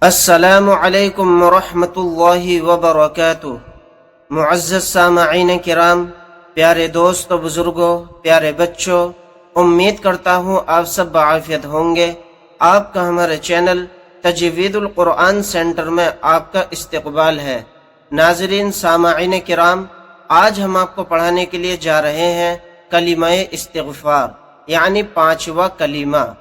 अस्सलामु अलैकुम वरहमतुल्लाहि वबरकातुह। मुअज़्ज़ज़ सामईन किराम, प्यारे दोस्तों, बुजुर्गों, प्यारे बच्चों, उम्मीद करता हूँ आप सब बआफियत होंगे। आपका हमारे चैनल तजवीदुल कुरान सेंटर में आपका इस्तकबाल है। नाज़रीन सामईन किराम, आज हम आपको पढ़ाने के लिए जा रहे हैं कलिमा इस्तिग़फ़ार, यानी 5वां कलीमा।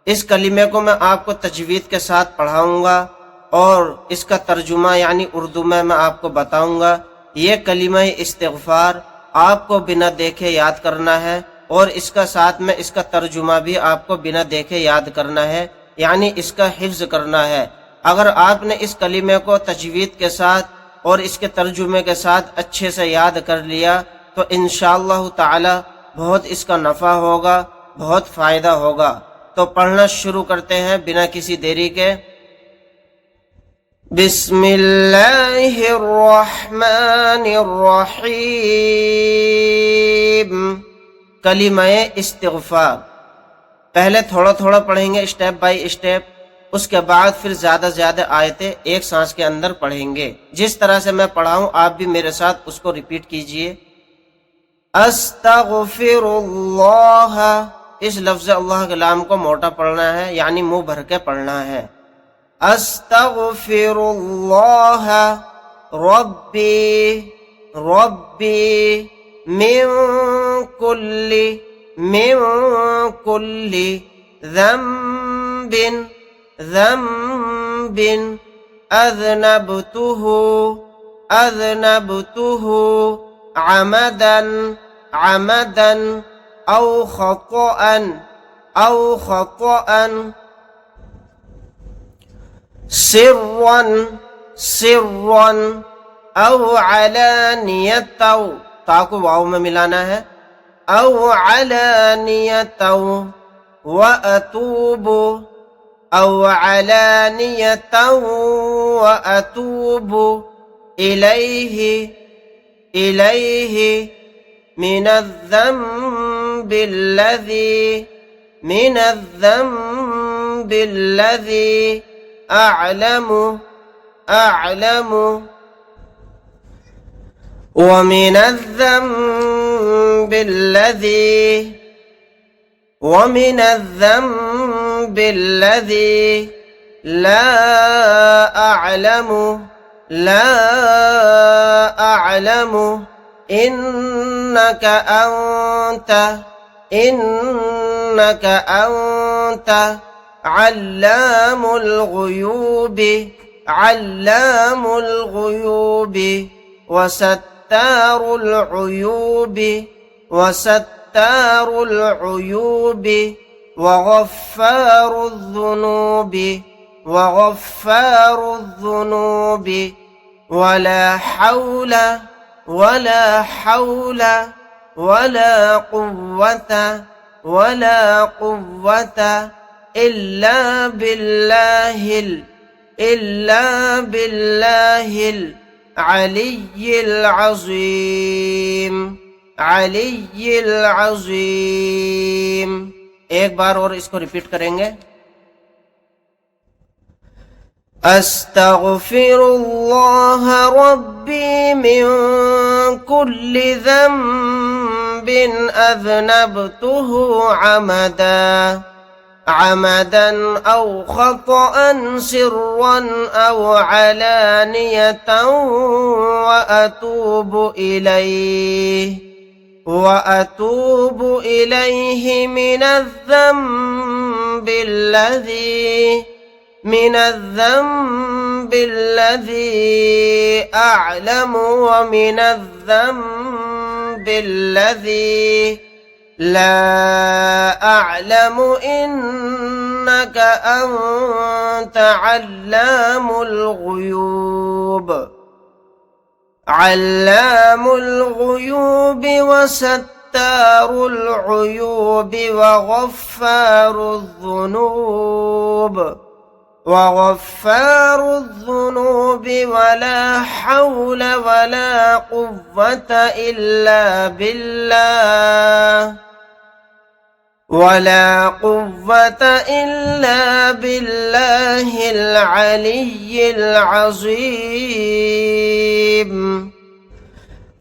इस कलीमे को मैं आपको तजवीद के साथ पढ़ाऊंगा और इसका तर्जुमा यानी उर्दू में मैं आपको बताऊंगा। ये कलीमा इस्तिग़फ़ार आपको बिना देखे याद करना है और इसका साथ में इसका तर्जुमा भी आपको बिना देखे याद करना है, यानी इसका हिफ्ज़ करना है। अगर आपने इस कलीमे को तजवीद के साथ और इसके तर्जुमे के साथ अच्छे से याद कर लिया तो इंशाअल्लाह ताला बहुत इसका नफ़ा होगा, बहुत फ़ायदा होगा। तो पढ़ना शुरू करते हैं बिना किसी देरी के। बिस्मिल्लाहिर्रहमानिर्रहीम। कलिमा इस्तिग़फ़ार पहले थोड़ा थोड़ा पढ़ेंगे, स्टेप बाय स्टेप। उसके बाद फिर ज्यादा ज्यादा आयतें एक सांस के अंदर पढ़ेंगे। जिस तरह से मैं पढ़ाऊं आप भी मेरे साथ उसको रिपीट कीजिए। अस्तग़फ़िरुल्लाह, इस लफ्ज़ अल्लाह के नाम को मोटा पढ़ना है, यानी मुंह भर के पढ़ना है। अस्तग़फ़िरुल्लाह रब्बी रब्बी मिन कुल्ली ज़ंबिन ज़ंबिन अज़नबतुहु अमदन अमदन औ ख़तअन सिर्रन सिर्रन औ अलानियतौ, ताको वाव में मिलाना है, औ अलानियतौ व अतूबु औ अलानियतौ व अतूबु इलैहि मिनज़्ज़ंब الذي أعلم ومن الذنب الذي لا أعلم إنك أنت علام الغيوب وستار العيوب وغفار الذنوب ولا حول ولا قوة إلا بالله العلي العظيم। एक बार और इसको रिपीट करेंगे। अस्तग़फ़िरुल्लाह रब्बी मिन कुल्ली ज़ंबिन अज़नबतुहु अमदन औ ख़तअन सिर्रन औ अलानियतन व अतूबु इलैहि मिनज़्ज़ंब الذي أعلم ومن الذنب الذي لا أعلم إنك أنت علام الغيوب وستار العيوب وغفار الذنوب ولا حول ولا قوة إلا بالله ولا قوة إلا بالله العلي العظيم۔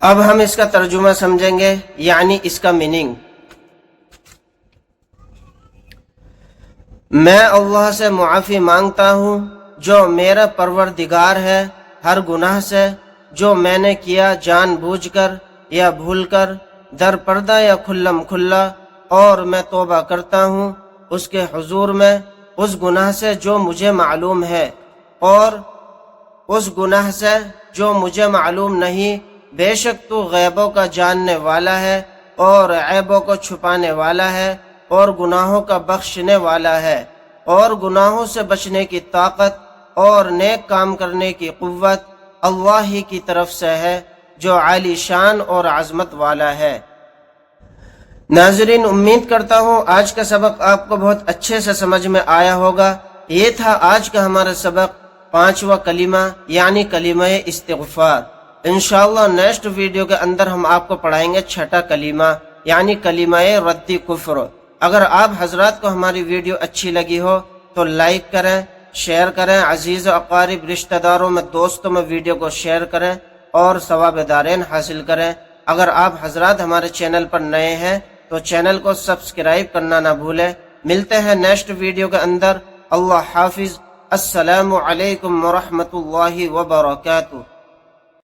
اب ہم اس کا ترجمہ سمجھیں گے، یعنی اس کا میننگ۔ میں اللہ سے معافی مانگتا ہوں جو میرا پروردگار ہے ہر گناہ سے جو میں نے کیا جان بوجھ کر یا بھول کر، در پردہ یا کھلم کھلا، اور میں توبہ کرتا ہوں اس کے حضور میں اس گناہ سے جو مجھے معلوم ہے اور اس گناہ سے جو مجھے معلوم نہیں۔ بے شک تو غیبوں کا جاننے والا ہے اور عیبوں کو چھپانے والا ہے اور گناہوں کا بخشنے والا ہے، اور گناہوں سے بچنے کی طاقت اور نیک کام کرنے کی قوت اللہ ہی کی طرف سے ہے جو عالی شان اور عظمت والا ہے۔ ناظرین، امید کرتا ہوں آج کا سبق آپ کو بہت اچھے سے سمجھ میں آیا ہوگا۔ یہ تھا آج کا ہمارا سبق، 5واں کلمہ یعنی کلمہ استغفار۔ انشاءاللہ نیکسٹ ویڈیو کے اندر ہم آپ کو پڑھائیں گے 6واں کلمہ یعنی کلمہ رد کفر۔ اگر آپ حضرات کو ہماری ویڈیو اچھی لگی ہو تو لائک کریں، شیئر کریں، عزیز و اقارب رشتہ داروں میں دوستوں میں ویڈیو کو شیئر کریں اور ثواب دارین حاصل کریں۔ اگر آپ حضرات ہمارے چینل پر نئے ہیں تو چینل کو سبسکرائب کرنا نہ بھولیں۔ ملتے ہیں نیکسٹ ویڈیو کے اندر۔ اللہ حافظ۔ السلام علیکم ورحمۃ اللہ وبرکاتہ۔